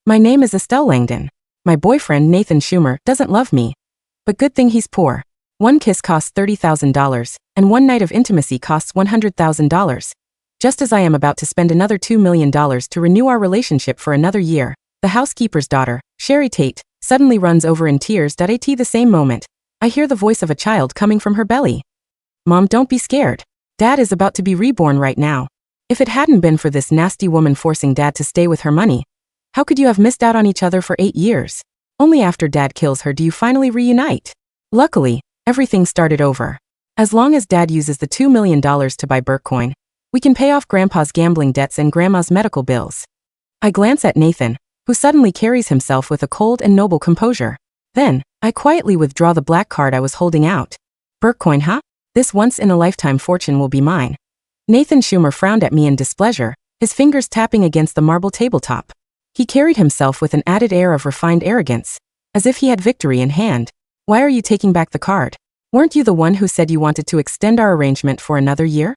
My name is Estelle Langdon. My boyfriend Nathan Schumer doesn't love me. But good thing he's poor. One kiss costs $30,000, and one night of intimacy costs $100,000. Just as I am about to spend another $2 million to renew our relationship for another year, the housekeeper's daughter, Sherry Tate, suddenly runs over in tears. At the same moment, I hear the voice of a child coming from her belly. Mom, don't be scared. Dad is about to be reborn right now. If it hadn't been for this nasty woman forcing Dad to stay with her money, how could you have missed out on each other for 8 years? Only after Dad kills her do you finally reunite. Luckily, everything started over. As long as Dad uses the $2 million to buy Bitcoin, we can pay off Grandpa's gambling debts and Grandma's medical bills. I glance at Nathan, who suddenly carries himself with a cold and noble composure. Then, I quietly withdraw the black card I was holding out. Bitcoin, huh? This once-in-a-lifetime fortune will be mine. Nathan Schumer frowned at me in displeasure, his fingers tapping against the marble tabletop. He carried himself with an added air of refined arrogance, as if he had victory in hand. Why are you taking back the card? Weren't you the one who said you wanted to extend our arrangement for another year?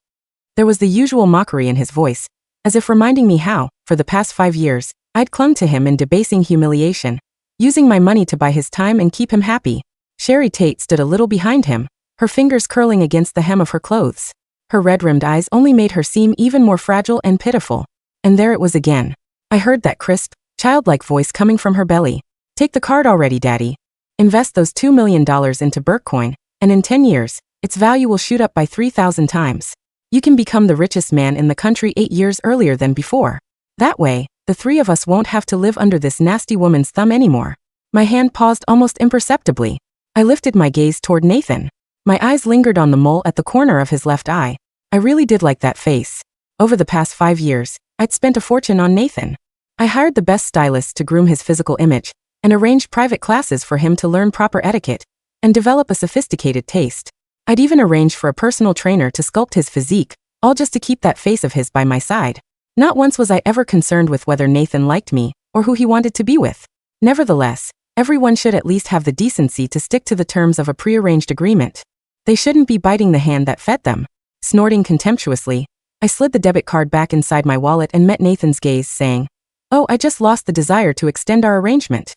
There was the usual mockery in his voice, as if reminding me how, for the past 5 years, I'd clung to him in debasing humiliation, using my money to buy his time and keep him happy. Sherry Tate stood a little behind him, her fingers curling against the hem of her clothes. Her red-rimmed eyes only made her seem even more fragile and pitiful. And there it was again. I heard that crisp, childlike voice coming from her belly. Take the card already, Daddy. Invest those $2 million into Bitcoin, and in 10 years, its value will shoot up by 3,000 times. You can become the richest man in the country 8 years earlier than before. That way, the 3 of us won't have to live under this nasty woman's thumb anymore. My hand paused almost imperceptibly. I lifted my gaze toward Nathan. My eyes lingered on the mole at the corner of his left eye. I really did like that face. Over the past 5 years, I'd spent a fortune on Nathan. I hired the best stylists to groom his physical image, and arranged private classes for him to learn proper etiquette and develop a sophisticated taste. I'd even arranged for a personal trainer to sculpt his physique, all just to keep that face of his by my side. Not once was I ever concerned with whether Nathan liked me or who he wanted to be with. Nevertheless, everyone should at least have the decency to stick to the terms of a prearranged agreement. They shouldn't be biting the hand that fed them. Snorting contemptuously, I slid the debit card back inside my wallet and met Nathan's gaze, saying, "Oh, I just lost the desire to extend our arrangement."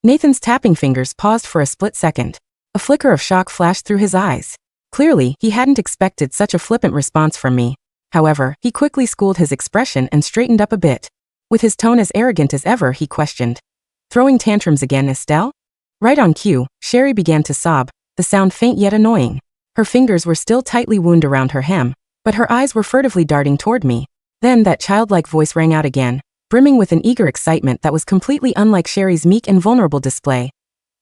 Nathan's tapping fingers paused for a split second. A flicker of shock flashed through his eyes. Clearly, he hadn't expected such a flippant response from me. However, he quickly schooled his expression and straightened up a bit. With his tone as arrogant as ever, he questioned, "Throwing tantrums again, Estelle?" Right on cue, Sherry began to sob, the sound faint yet annoying. Her fingers were still tightly wound around her hem, but her eyes were furtively darting toward me. Then that childlike voice rang out again, brimming with an eager excitement that was completely unlike Sherry's meek and vulnerable display.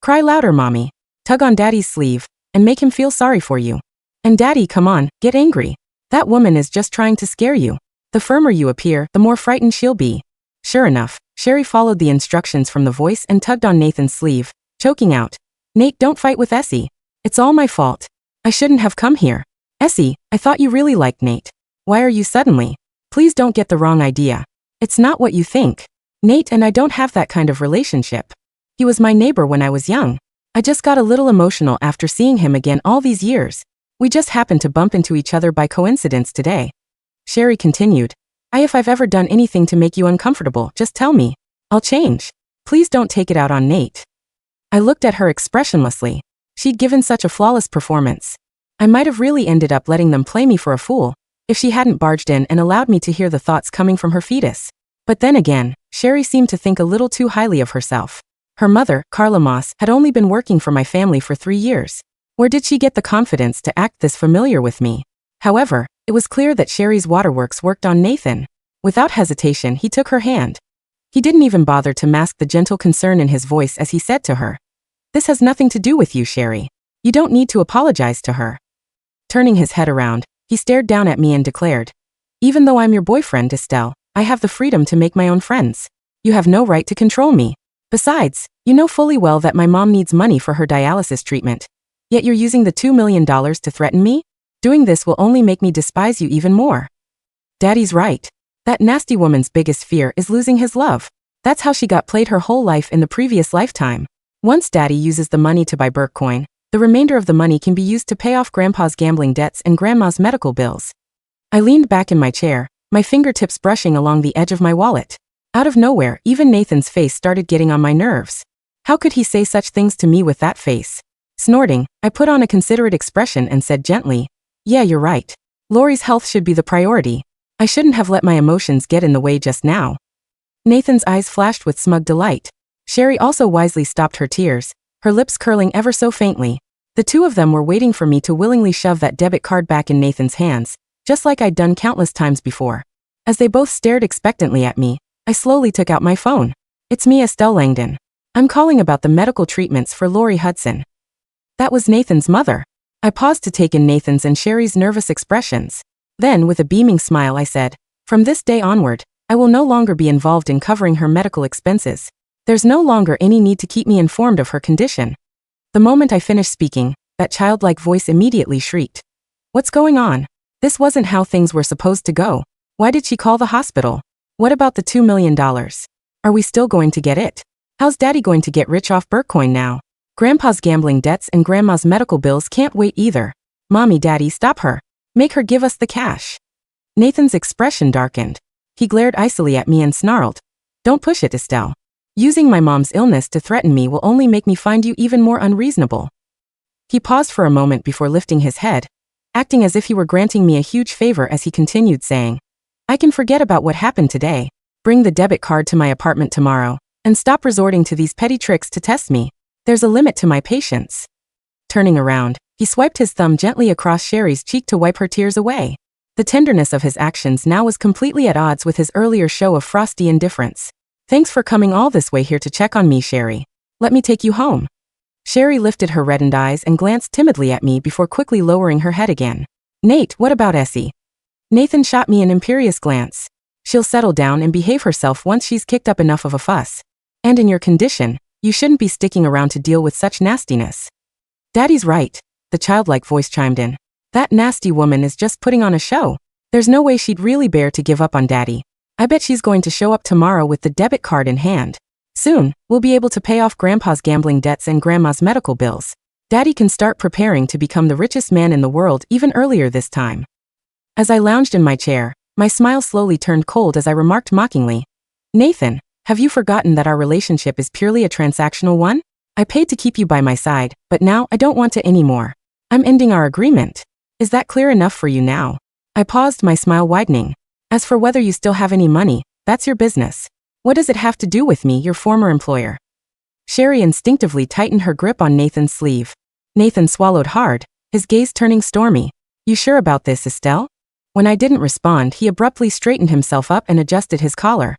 "Cry louder, Mommy. Tug on Daddy's sleeve, and make him feel sorry for you. And Daddy, come on, get angry. That woman is just trying to scare you. The firmer you appear, the more frightened she'll be." Sure enough, Sherry followed the instructions from the voice and tugged on Nathan's sleeve, choking out, "Nate, don't fight with Essie. It's all my fault. I shouldn't have come here. Essie, I thought you really liked Nate. Why are you suddenly? Please don't get the wrong idea. It's not what you think. Nate and I don't have that kind of relationship. He was my neighbor when I was young. I just got a little emotional after seeing him again all these years. We just happened to bump into each other by coincidence today." Sherry continued, If I've ever done anything to make you uncomfortable, just tell me. I'll change. Please don't take it out on Nate." I looked at her expressionlessly. She'd given such a flawless performance. I might have really ended up letting them play me for a fool, if she hadn't barged in and allowed me to hear the thoughts coming from her fetus. But then again, Sherry seemed to think a little too highly of herself. Her mother, Carla Moss, had only been working for my family for 3 years. Where did she get the confidence to act this familiar with me? However, it was clear that Sherry's waterworks worked on Nathan. Without hesitation, he took her hand. He didn't even bother to mask the gentle concern in his voice as he said to her, "This has nothing to do with you, Sherry. You don't need to apologize to her." Turning his head around, he stared down at me and declared, "Even though I'm your boyfriend, Estelle, I have the freedom to make my own friends. You have no right to control me. Besides, you know fully well that my mom needs money for her dialysis treatment. Yet you're using the $2 million to threaten me? Doing this will only make me despise you even more." Daddy's right. That nasty woman's biggest fear is losing his love. That's how she got played her whole life in the previous lifetime. Once Daddy uses the money to buy Bitcoin, the remainder of the money can be used to pay off Grandpa's gambling debts and Grandma's medical bills. I leaned back in my chair, my fingertips brushing along the edge of my wallet. Out of nowhere, even Nathan's face started getting on my nerves. How could he say such things to me with that face? Snorting, I put on a considerate expression and said gently, "Yeah, you're right. Lori's health should be the priority. I shouldn't have let my emotions get in the way just now." Nathan's eyes flashed with smug delight. Sherry also wisely stopped her tears, her lips curling ever so faintly. The two of them were waiting for me to willingly shove that debit card back in Nathan's hands, just like I'd done countless times before. As they both stared expectantly at me, I slowly took out my phone. "It's me, Estelle Langdon. I'm calling about the medical treatments for Lori Hudson." That was Nathan's mother. I paused to take in Nathan's and Sherry's nervous expressions. Then, with a beaming smile, I said, "From this day onward, I will no longer be involved in covering her medical expenses. There's no longer any need to keep me informed of her condition." The moment I finished speaking, that childlike voice immediately shrieked, "What's going on? This wasn't how things were supposed to go. Why did she call the hospital? What about the $2 million? Are we still going to get it? How's Daddy going to get rich off Bitcoin now? Grandpa's gambling debts and Grandma's medical bills can't wait either. Mommy, Daddy, stop her. Make her give us the cash." Nathan's expression darkened. He glared icily at me and snarled, "Don't push it, Estelle. Using my mom's illness to threaten me will only make me find you even more unreasonable." He paused for a moment before lifting his head, acting as if he were granting me a huge favor as he continued saying, "I can forget about what happened today. Bring the debit card to my apartment tomorrow, and stop resorting to these petty tricks to test me. There's a limit to my patience." Turning around, he swiped his thumb gently across Sherry's cheek to wipe her tears away. The tenderness of his actions now was completely at odds with his earlier show of frosty indifference. "Thanks for coming all this way here to check on me, Sherry. Let me take you home." Sherry lifted her reddened eyes and glanced timidly at me before quickly lowering her head again. "Nate, what about Essie?" Nathan shot me an imperious glance. "She'll settle down and behave herself once she's kicked up enough of a fuss. And in your condition, you shouldn't be sticking around to deal with such nastiness." "Daddy's right," the childlike voice chimed in. "That nasty woman is just putting on a show. There's no way she'd really bear to give up on Daddy. I bet she's going to show up tomorrow with the debit card in hand. Soon, we'll be able to pay off Grandpa's gambling debts and Grandma's medical bills. Daddy can start preparing to become the richest man in the world even earlier this time." As I lounged in my chair, my smile slowly turned cold as I remarked mockingly, "Nathan, have you forgotten that our relationship is purely a transactional one? I paid to keep you by my side, but now I don't want to anymore. I'm ending our agreement. Is that clear enough for you now?" I paused, my smile widening. "As for whether you still have any money, that's your business. What does it have to do with me, your former employer?" Sherry instinctively tightened her grip on Nathan's sleeve. Nathan swallowed hard, his gaze turning stormy. "You sure about this, Estelle?" When I didn't respond, he abruptly straightened himself up and adjusted his collar.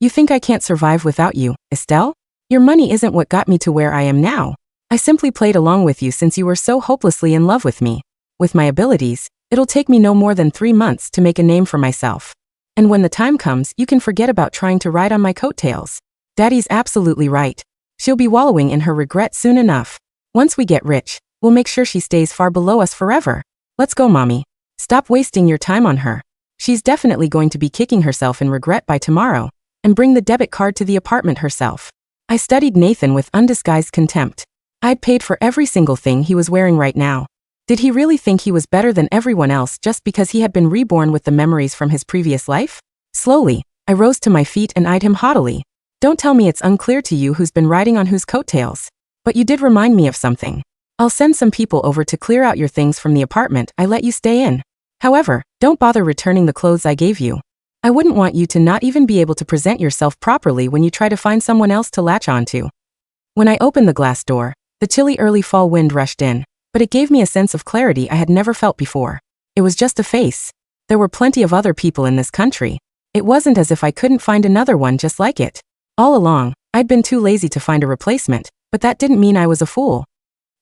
You think I can't survive without you, Estelle? Your money isn't what got me to where I am now. I simply played along with you since you were so hopelessly in love with me. With my abilities, it'll take me no more than 3 months to make a name for myself. And when the time comes, you can forget about trying to ride on my coattails. Daddy's absolutely right. She'll be wallowing in her regret soon enough. Once we get rich, we'll make sure she stays far below us forever. Let's go, Mommy. Stop wasting your time on her. She's definitely going to be kicking herself in regret by tomorrow. And bring the debit card to the apartment herself. I studied Nathan with undisguised contempt. I'd paid for every single thing he was wearing right now. Did he really think he was better than everyone else just because he had been reborn with the memories from his previous life? Slowly, I rose to my feet and eyed him haughtily. Don't tell me it's unclear to you who's been riding on whose coattails. But you did remind me of something. I'll send some people over to clear out your things from the apartment I let you stay in. However, don't bother returning the clothes I gave you. I wouldn't want you to not even be able to present yourself properly when you try to find someone else to latch onto. When I opened the glass door, the chilly early fall wind rushed in, but it gave me a sense of clarity I had never felt before. It was just a face. There were plenty of other people in this country. It wasn't as if I couldn't find another one just like it. All along, I'd been too lazy to find a replacement, but that didn't mean I was a fool.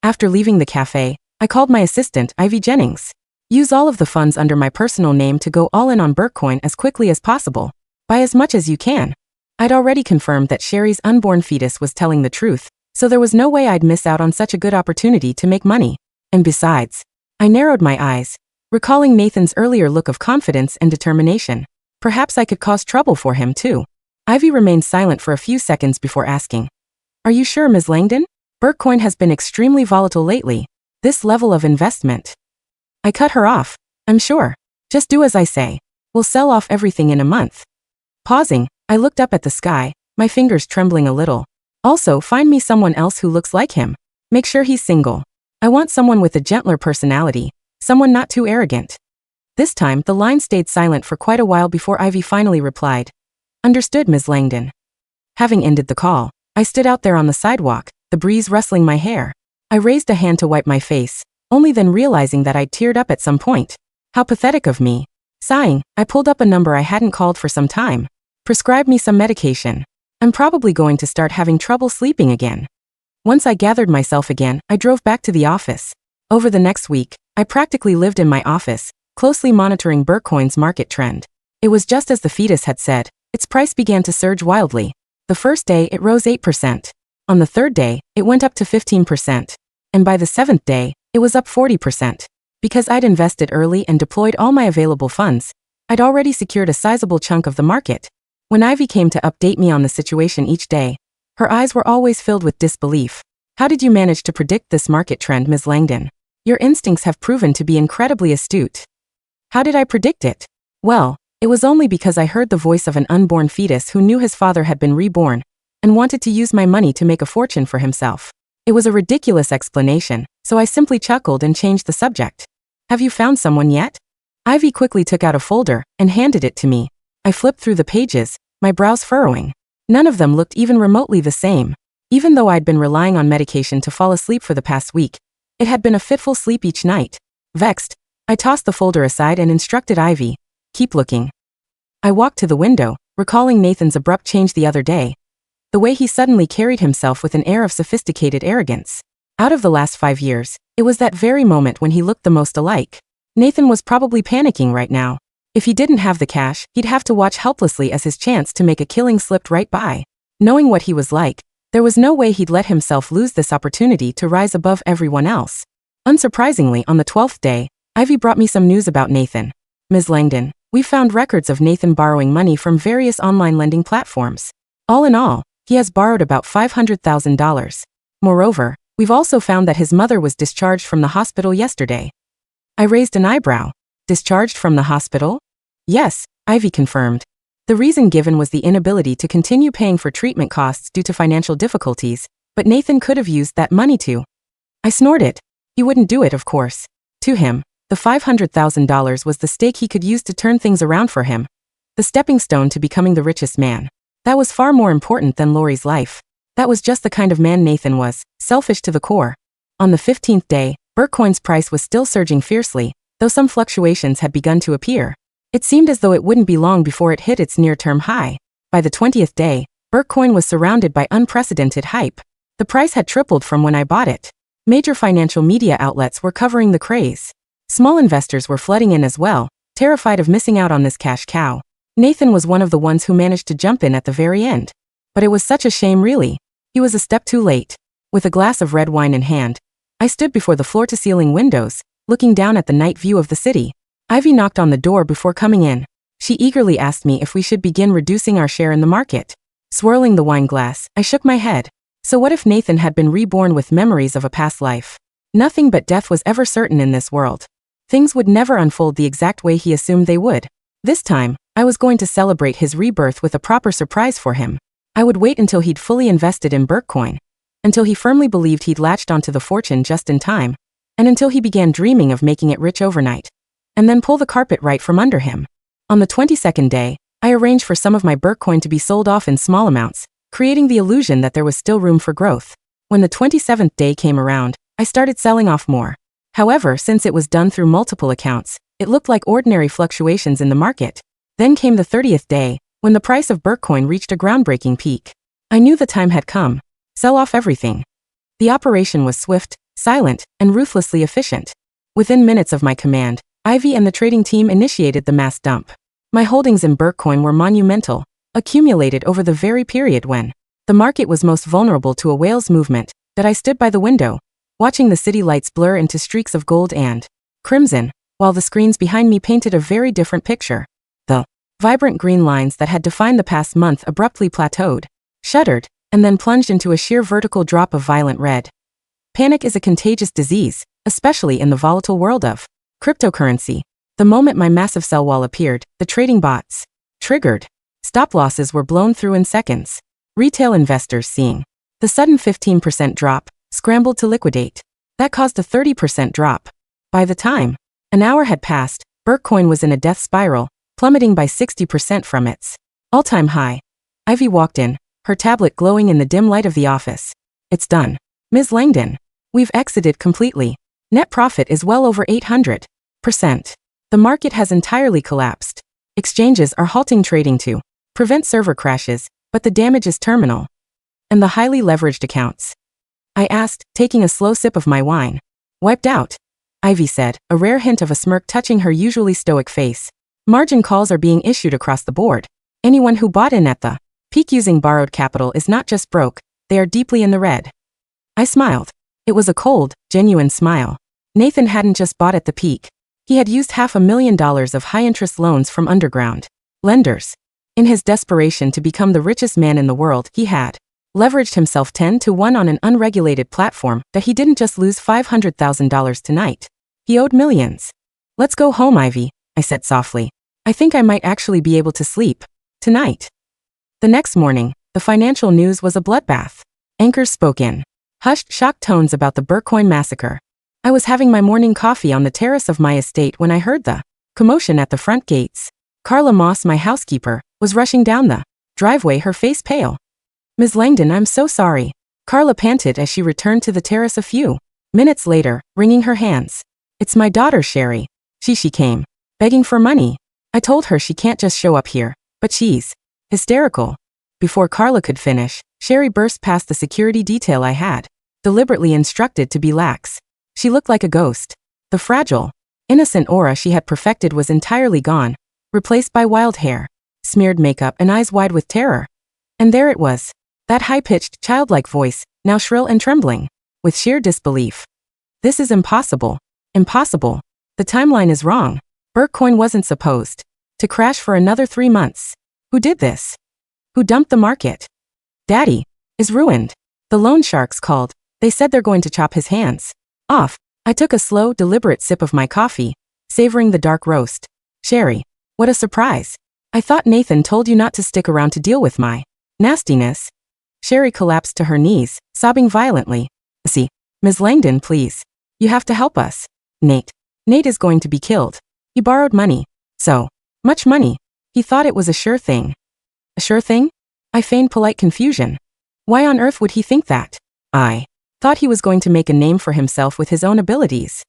After leaving the cafe, I called my assistant, Ivy Jennings. Use all of the funds under my personal name to go all in on Bitcoin as quickly as possible. Buy as much as you can. I'd already confirmed that Sherry's unborn fetus was telling the truth, so there was no way I'd miss out on such a good opportunity to make money. And besides, I narrowed my eyes, recalling Nathan's earlier look of confidence and determination. Perhaps I could cause trouble for him too. Ivy remained silent for a few seconds before asking, "Are you sure, Ms. Langdon? Bitcoin has been extremely volatile lately. This level of investment." I cut her off. "I'm sure. Just do as I say. We'll sell off everything in a month." Pausing, I looked up at the sky, my fingers trembling a little. Also, find me someone else who looks like him. Make sure he's single. I want someone with a gentler personality, someone not too arrogant. This time, the line stayed silent for quite a while before Ivy finally replied. Understood, Ms. Langdon. Having ended the call, I stood out there on the sidewalk, the breeze rustling my hair. I raised a hand to wipe my face, only then realizing that I'd teared up at some point. How pathetic of me. Sighing, I pulled up a number I hadn't called for some time. Prescribed me some medication. I'm probably going to start having trouble sleeping again. Once I gathered myself again, I drove back to the office. Over the next week, I practically lived in my office, closely monitoring Bitcoin's market trend. It was just as the fetus had said, its price began to surge wildly. The first day, it rose 8%. On the third day, it went up to 15%. And by the seventh day, it was up 40%. Because I'd invested early and deployed all my available funds, I'd already secured a sizable chunk of the market. When Ivy came to update me on the situation each day, her eyes were always filled with disbelief. How did you manage to predict this market trend, Ms. Langdon? Your instincts have proven to be incredibly astute. How did I predict it? Well, it was only because I heard the voice of an unborn fetus who knew his father had been reborn and wanted to use my money to make a fortune for himself. It was a ridiculous explanation, so I simply chuckled and changed the subject. Have you found someone yet? Ivy quickly took out a folder and handed it to me. I flipped through the pages, my brows furrowing. None of them looked even remotely the same. Even though I'd been relying on medication to fall asleep for the past week, it had been a fitful sleep each night. Vexed, I tossed the folder aside and instructed Ivy, keep looking. I walked to the window, recalling Nathan's abrupt change the other day. The way he suddenly carried himself with an air of sophisticated arrogance. Out of the last 5 years, it was that very moment when he looked the most alike. Nathan was probably panicking right now. If he didn't have the cash, he'd have to watch helplessly as his chance to make a killing slipped right by. Knowing what he was like, there was no way he'd let himself lose this opportunity to rise above everyone else. Unsurprisingly, on the 12th day, Ivy brought me some news about Nathan. Ms. Langdon, we found records of Nathan borrowing money from various online lending platforms. All in all, he has borrowed about $500,000. Moreover, we've also found that his mother was discharged from the hospital yesterday. I raised an eyebrow. Discharged from the hospital? Yes, Ivy confirmed. The reason given was the inability to continue paying for treatment costs due to financial difficulties, but Nathan could have used that money to. I snorted. He wouldn't do it, of course. To him, the $500,000 was the stake he could use to turn things around for him. The stepping stone to becoming the richest man. That was far more important than Lori's life. That was just the kind of man Nathan was, selfish to the core. On the 15th day, Bitcoin's price was still surging fiercely, though some fluctuations had begun to appear. It seemed as though it wouldn't be long before it hit its near-term high. By the 20th day, Bitcoin was surrounded by unprecedented hype. The price had tripled from when I bought it. Major financial media outlets were covering the craze. Small investors were flooding in as well, terrified of missing out on this cash cow. Nathan was one of the ones who managed to jump in at the very end. But it was such a shame, really. He was a step too late. With a glass of red wine in hand, I stood before the floor-to-ceiling windows, looking down at the night view of the city. Ivy knocked on the door before coming in. She eagerly asked me if we should begin reducing our share in the market. Swirling the wine glass, I shook my head. So what if Nathan had been reborn with memories of a past life? Nothing but death was ever certain in this world. Things would never unfold the exact way he assumed they would. This time, I was going to celebrate his rebirth with a proper surprise for him. I would wait until he'd fully invested in Bitcoin, until he firmly believed he'd latched onto the fortune just in time, and until he began dreaming of making it rich overnight, and then pull the carpet right from under him. On the 22nd day, I arranged for some of my Bitcoin to be sold off in small amounts, creating the illusion that there was still room for growth. When the 27th day came around, I started selling off more. However, since it was done through multiple accounts, it looked like ordinary fluctuations in the market. Then came the 30th day, when the price of Bitcoin reached a groundbreaking peak. I knew the time had come. Sell off everything. The operation was swift, silent, and ruthlessly efficient. Within minutes of my command, Ivy and the trading team initiated the mass dump. My holdings in Bitcoin were monumental, accumulated over the very period when the market was most vulnerable to a whale's movement, that I stood by the window, watching the city lights blur into streaks of gold and crimson, while the screens behind me painted a very different picture. The vibrant green lines that had defined the past month abruptly plateaued, shuddered, and then plunged into a sheer vertical drop of violent red. Panic is a contagious disease, especially in the volatile world of cryptocurrency. The moment my massive sell wall appeared, the trading bots triggered. Stop losses were blown through in seconds. Retail investors, seeing the sudden 15% drop, scrambled to liquidate. That caused a 30% drop. By the time an hour had passed, Bitcoin was in a death spiral, plummeting by 60% from its all-time high. Ivy walked in, her tablet glowing in the dim light of the office. It's done. Ms. Langdon. We've exited completely. Net profit is well over 800%. The market has entirely collapsed. Exchanges are halting trading to prevent server crashes, but the damage is terminal. And the highly leveraged accounts? I asked, taking a slow sip of my wine. Wiped out, Ivy said, a rare hint of a smirk touching her usually stoic face. Margin calls are being issued across the board. Anyone who bought in at the peak using borrowed capital is not just broke, they are deeply in the red. I smiled. It was a cold, genuine smile. Nathan hadn't just bought at the peak. He had used $500,000 of high-interest loans from underground lenders. In his desperation to become the richest man in the world, he had leveraged himself 10-to-1 on an unregulated platform that he didn't just lose $500,000 tonight. He owed millions. Let's go home, Ivy, I said softly. I think I might actually be able to sleep tonight. The next morning, the financial news was a bloodbath. Anchors spoke in hushed, shocked tones about the Bitcoin massacre. I was having my morning coffee on the terrace of my estate when I heard the commotion at the front gates. Carla Moss, my housekeeper, was rushing down the driveway, her face pale. Ms. Langdon, I'm so sorry. Carla panted as she returned to the terrace a few minutes later, wringing her hands. It's my daughter, Sherry. She came, begging for money. I told her she can't just show up here, but she's hysterical. Before Carla could finish, Sherry burst past the security detail I had deliberately instructed to be lax. She looked like a ghost. The fragile, innocent aura she had perfected was entirely gone, replaced by wild hair, smeared makeup, and eyes wide with terror. And there it was, that high-pitched, childlike voice, now shrill and trembling with sheer disbelief. This is impossible. Impossible. The timeline is wrong. Bitcoin wasn't supposed to crash for another 3 months. Who did this? Who dumped the market? Daddy is ruined. The loan sharks called. They said they're going to chop his hands off. I took a slow, deliberate sip of my coffee, savoring the dark roast. Sherry, what a surprise. I thought Nathan told you not to stick around to deal with my nastiness. Sherry collapsed to her knees, sobbing violently. See, Ms. Langdon, please. You have to help us. Nate is going to be killed. He borrowed money. So much money. He thought it was a sure thing. A sure thing? I feigned polite confusion. Why on earth would he think that? I thought he was going to make a name for himself with his own abilities.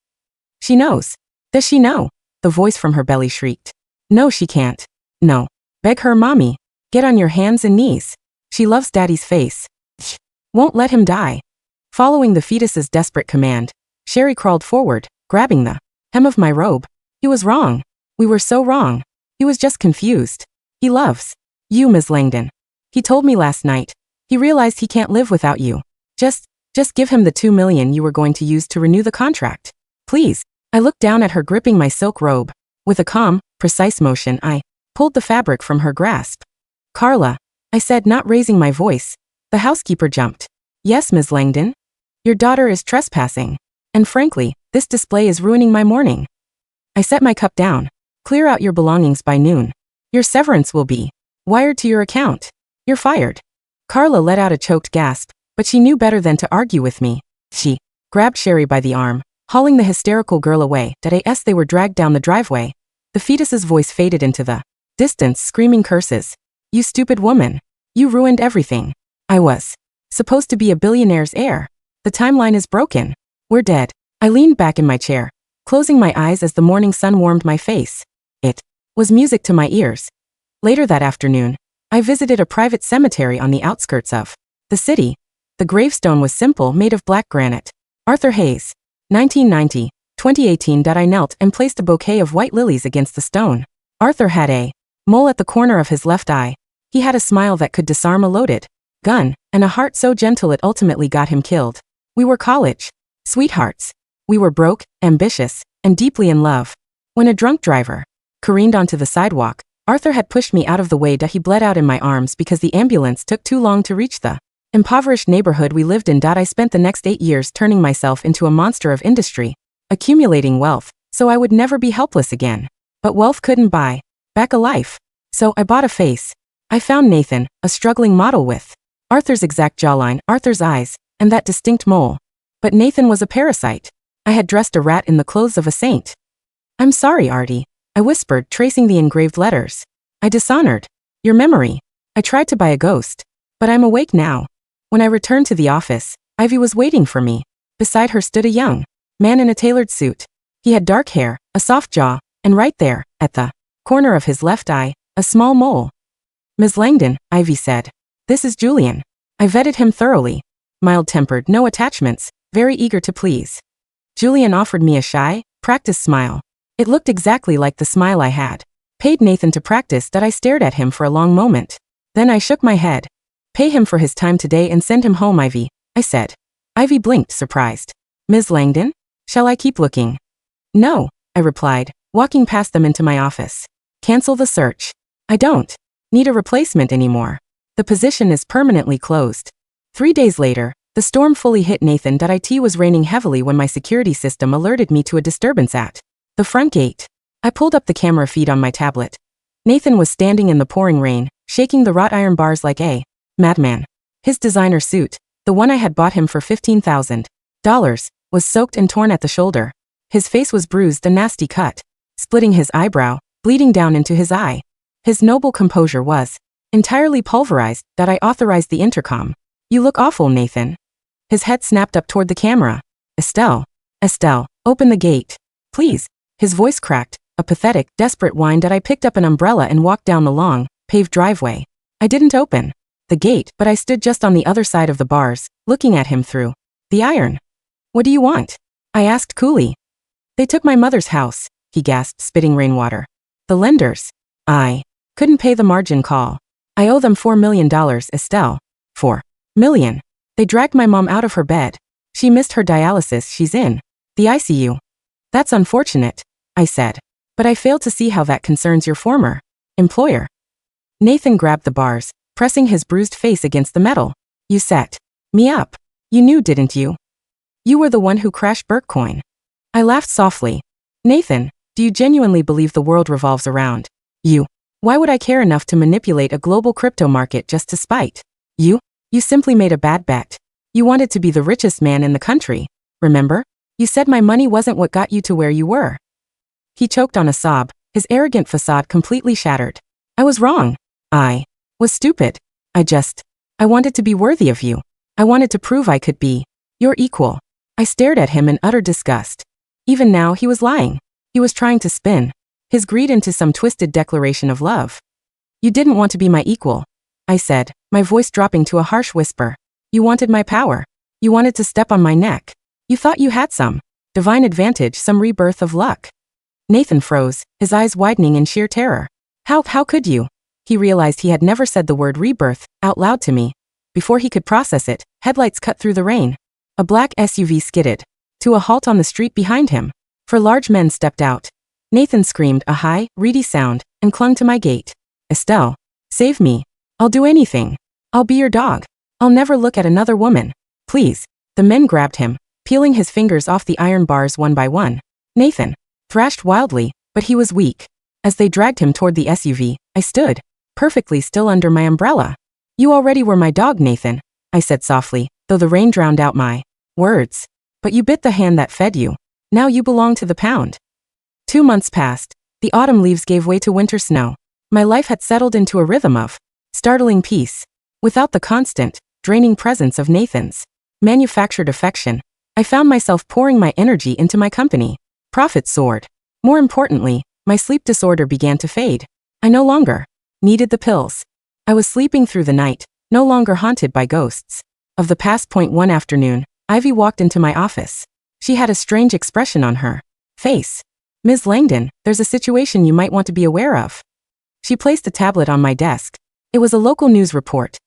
She knows. Does she know? The voice from her belly shrieked. No, she can't. No. Beg her, Mommy. Get on your hands and knees. She loves Daddy's face. Won't let him die. Following the fetus's desperate command, Sherry crawled forward, grabbing the hem of my robe. He was wrong. We were so wrong. He was just confused. He loves you, Ms. Langdon. He told me last night. He realized he can't live without you. Just give him the $2 million you were going to use to renew the contract. Please. I looked down at her gripping my silk robe. With a calm, precise motion, I pulled the fabric from her grasp. Carla, I said, not raising my voice. The housekeeper jumped. Yes, Ms. Langdon. Your daughter is trespassing. And frankly, this display is ruining my morning. I set my cup down. Clear out your belongings by noon. Your severance will be wired to your account. You're fired. Carla let out a choked gasp, but she knew better than to argue with me. She grabbed Sherry by the arm, hauling the hysterical girl away. As they were dragged down the driveway, the fetus's voice faded into the distance, screaming curses. You stupid woman. You ruined everything. I was supposed to be a billionaire's heir. The timeline is broken. We're dead. I leaned back in my chair, closing my eyes as the morning sun warmed my face. It was music to my ears. Later that afternoon, I visited a private cemetery on the outskirts of the city. The gravestone was simple, made of black granite. Arthur Hayes, 1990, 2018. I knelt and placed a bouquet of white lilies against the stone. Arthur had a mole at the corner of his left eye. He had a smile that could disarm a loaded gun, and a heart so gentle it ultimately got him killed. We were college sweethearts. We were broke, ambitious, and deeply in love. When a drunk driver careened onto the sidewalk, Arthur had pushed me out of the way. He bled out in my arms because the ambulance took too long to reach the impoverished neighborhood we lived in. I spent the next 8 years turning myself into a monster of industry, accumulating wealth, so I would never be helpless again. But wealth couldn't buy back a life. So I bought a face. I found Nathan, a struggling model with Arthur's exact jawline, Arthur's eyes, and that distinct mole. But Nathan was a parasite. I had dressed a rat in the clothes of a saint. I'm sorry, Artie, I whispered, tracing the engraved letters. I dishonored your memory. I tried to buy a ghost. But I'm awake now. When I returned to the office, Ivy was waiting for me. Beside her stood a young man in a tailored suit. He had dark hair, a soft jaw, and right there, at the corner of his left eye, a small mole. Ms. Langdon, Ivy said. This is Julian. I vetted him thoroughly. Mild-tempered, no attachments, very eager to please. Julian offered me a shy, practiced smile. It looked exactly like the smile I had paid Nathan to practice that I stared at him for a long moment. Then I shook my head. Pay him for his time today and send him home, Ivy, I said. Ivy blinked, surprised. Ms. Langdon? Shall I keep looking? No, I replied, walking past them into my office. Cancel the search. I don't need a replacement anymore. The position is permanently closed. 3 days later, the storm fully hit Nathan. It was raining heavily when my security system alerted me to a disturbance at the front gate. I pulled up the camera feed on my tablet. Nathan was standing in the pouring rain, shaking the wrought iron bars like a madman. His designer suit, the one I had bought him for $15,000, was soaked and torn at the shoulder. His face was bruised, a nasty cut, splitting his eyebrow, bleeding down into his eye. His noble composure was entirely pulverized. I authorized the intercom. You look awful, Nathan. His head snapped up toward the camera. Estelle, open the gate. Please. His voice cracked, a pathetic, desperate whine. I picked up an umbrella and walked down the long, paved driveway. I didn't open the gate, but I stood just on the other side of the bars, looking at him through the iron. What do you want? I asked coolly. They took my mother's house, he gasped, spitting rainwater. The lenders. I couldn't pay the margin call. I owe them $4 million, Estelle. $4 million. They dragged my mom out of her bed. She missed her dialysis. She's in the ICU. That's unfortunate, I said. But I fail to see how that concerns your former employer. Nathan grabbed the bars, pressing his bruised face against the metal. You set me up. You knew, didn't you? You were the one who crashed Bitcoin. I laughed softly. Nathan, do you genuinely believe the world revolves around you? Why would I care enough to manipulate a global crypto market just to spite you? You simply made a bad bet. You wanted to be the richest man in the country. Remember? You said my money wasn't what got you to where you were. He choked on a sob, his arrogant facade completely shattered. I was wrong. I was stupid. I wanted to be worthy of you. I wanted to prove I could be your equal. I stared at him in utter disgust. Even now he was lying. He was trying to spin his greed into some twisted declaration of love. You didn't want to be my equal, I said, my voice dropping to a harsh whisper. You wanted my power. You wanted to step on my neck. You thought you had some divine advantage, some rebirth of luck. Nathan froze, his eyes widening in sheer terror. How could you? He realized he had never said the word rebirth out loud to me. Before he could process it, headlights cut through the rain. A black SUV skidded to a halt on the street behind him. 4 large men stepped out. Nathan screamed a high, reedy sound and clung to my gate. Estelle, save me. I'll do anything. I'll be your dog. I'll never look at another woman. Please. The men grabbed him, peeling his fingers off the iron bars one by one. Nathan thrashed wildly, but he was weak. As they dragged him toward the SUV, I stood perfectly still under my umbrella. You already were my dog, Nathan, I said softly, though the rain drowned out my words. But you bit the hand that fed you. Now you belong to the pound. 2 months passed. The autumn leaves gave way to winter snow. My life had settled into a rhythm of startling peace. Without the constant, draining presence of Nathan's manufactured affection, I found myself pouring my energy into my company. Profits soared. More importantly, my sleep disorder began to fade. I no longer needed the pills. I was sleeping through the night, no longer haunted by ghosts. Of the past. One afternoon, Ivy walked into my office. She had a strange expression on her face. Ms. Langdon, there's a situation you might want to be aware of. She placed a tablet on my desk. It was a local news report.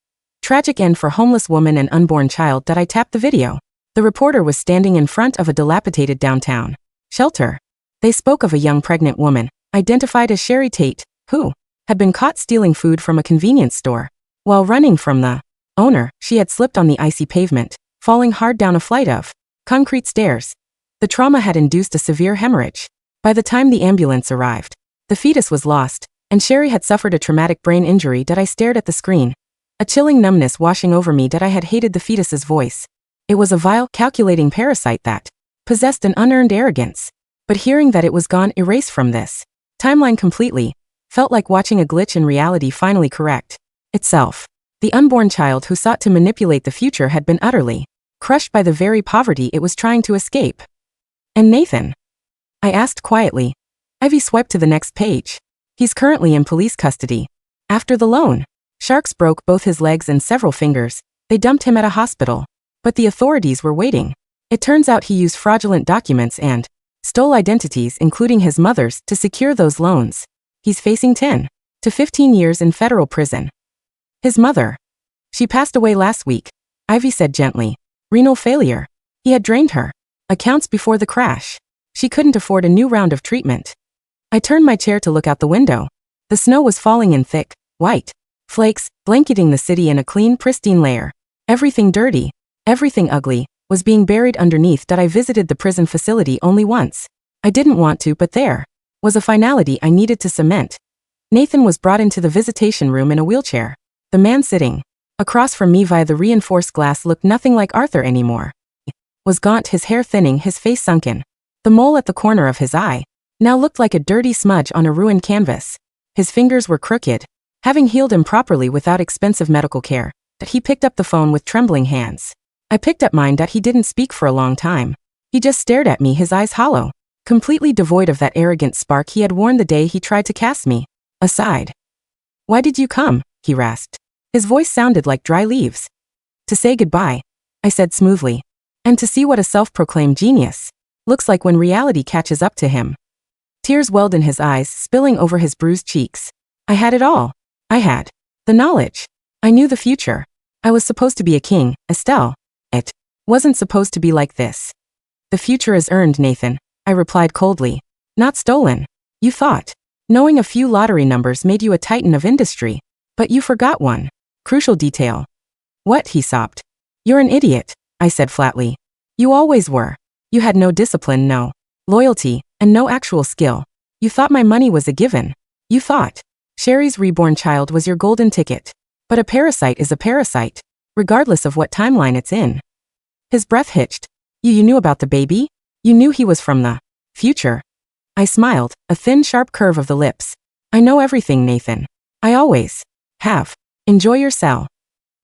Tragic end for homeless woman and unborn child. I tapped the video. The reporter was standing in front of a dilapidated downtown shelter. They spoke of a young pregnant woman, identified as Sherry Tate, who had been caught stealing food from a convenience store. While running from the owner, she had slipped on the icy pavement, falling hard down a flight of concrete stairs. The trauma had induced a severe hemorrhage. By the time the ambulance arrived, the fetus was lost, and Sherry had suffered a traumatic brain injury that I stared at the screen. A chilling numbness washing over me that I had hated the fetus's voice. It was a vile, calculating parasite that possessed an unearned arrogance. But hearing that it was gone, erased from this timeline completely, felt like watching a glitch in reality finally correct itself. The unborn child who sought to manipulate the future had been utterly crushed by the very poverty it was trying to escape. And Nathan? I asked quietly. Ivy swiped to the next page. He's currently in police custody. After the loan sharks broke both his legs and several fingers, they dumped him at a hospital. But the authorities were waiting. It turns out he used fraudulent documents and stole identities, including his mother's, to secure those loans. He's facing 10 to 15 years in federal prison. His mother. She passed away last week, Ivy said gently. Renal failure. He had drained her accounts before the crash. She couldn't afford a new round of treatment. I turned my chair to look out the window. The snow was falling in thick, white flakes, blanketing the city in a clean, pristine layer. Everything dirty, everything ugly, was being buried underneath that. I visited the prison facility only once. I didn't want to, but there was a finality I needed to cement. Nathan was brought into the visitation room in a wheelchair. The man sitting across from me via the reinforced glass looked nothing like Arthur anymore. He was gaunt, his hair thinning, his face sunken. The mole at the corner of his eye now looked like a dirty smudge on a ruined canvas. His fingers were crooked, having healed improperly without expensive medical care. That he picked up the phone with trembling hands. I picked up mine. That he didn't speak for a long time. He just stared at me, his eyes hollow, completely devoid of that arrogant spark he had worn the day he tried to cast me aside. Why did you come? He rasped. His voice sounded like dry leaves. To say goodbye, I said smoothly. And to see what a self-proclaimed genius looks like when reality catches up to him. Tears welled in his eyes, spilling over his bruised cheeks. I had it all. I had the knowledge. I knew the future. I was supposed to be a king, Estelle. It wasn't supposed to be like this. The future is earned, Nathan, I replied coldly. Not stolen. You thought knowing a few lottery numbers made you a titan of industry. But you forgot one crucial detail. What? He sobbed. You're an idiot, I said flatly. You always were. You had no discipline, no loyalty, and no actual skill. You thought my money was a given. You thought Sherry's reborn child was your golden ticket. But a parasite is a parasite, regardless of what timeline it's in. His breath hitched. You knew about the baby? You knew he was from the future? I smiled, a thin, sharp curve of the lips. I know everything, Nathan. I always have. Enjoy your cell.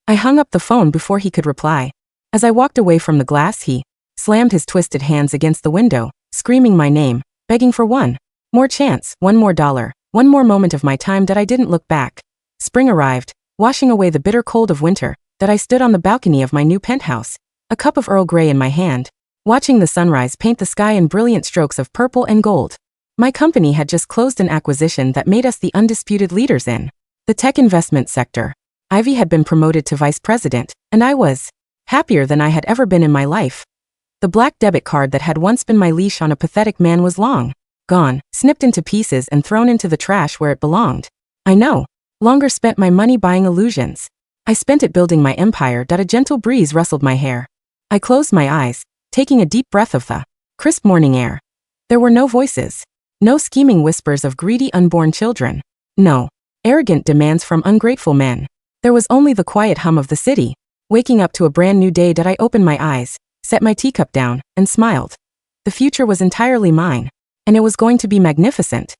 I hung up the phone before he could reply. As I walked away from the glass, he slammed his twisted hands against the window, screaming my name, begging for one more chance, one more dollar, one more moment of my time. That I didn't look back. Spring arrived, washing away the bitter cold of winter. That I stood on the balcony of my new penthouse, a cup of Earl Grey in my hand, watching the sunrise paint the sky in brilliant strokes of purple and gold. My company had just closed an acquisition that made us the undisputed leaders in the tech investment sector. Ivy had been promoted to vice president, and I was happier than I had ever been in my life. The black debit card that had once been my leash on a pathetic man was long gone, snipped into pieces and thrown into the trash where it belonged. I no longer spent my money buying illusions. I spent it building my empire. A gentle breeze rustled my hair. I closed my eyes, taking a deep breath of the crisp morning air. There were no voices, no scheming whispers of greedy unborn children, no arrogant demands from ungrateful men. There was only the quiet hum of the city, waking up to a brand new day. I opened my eyes, set my teacup down, and smiled. The future was entirely mine, and it was going to be magnificent.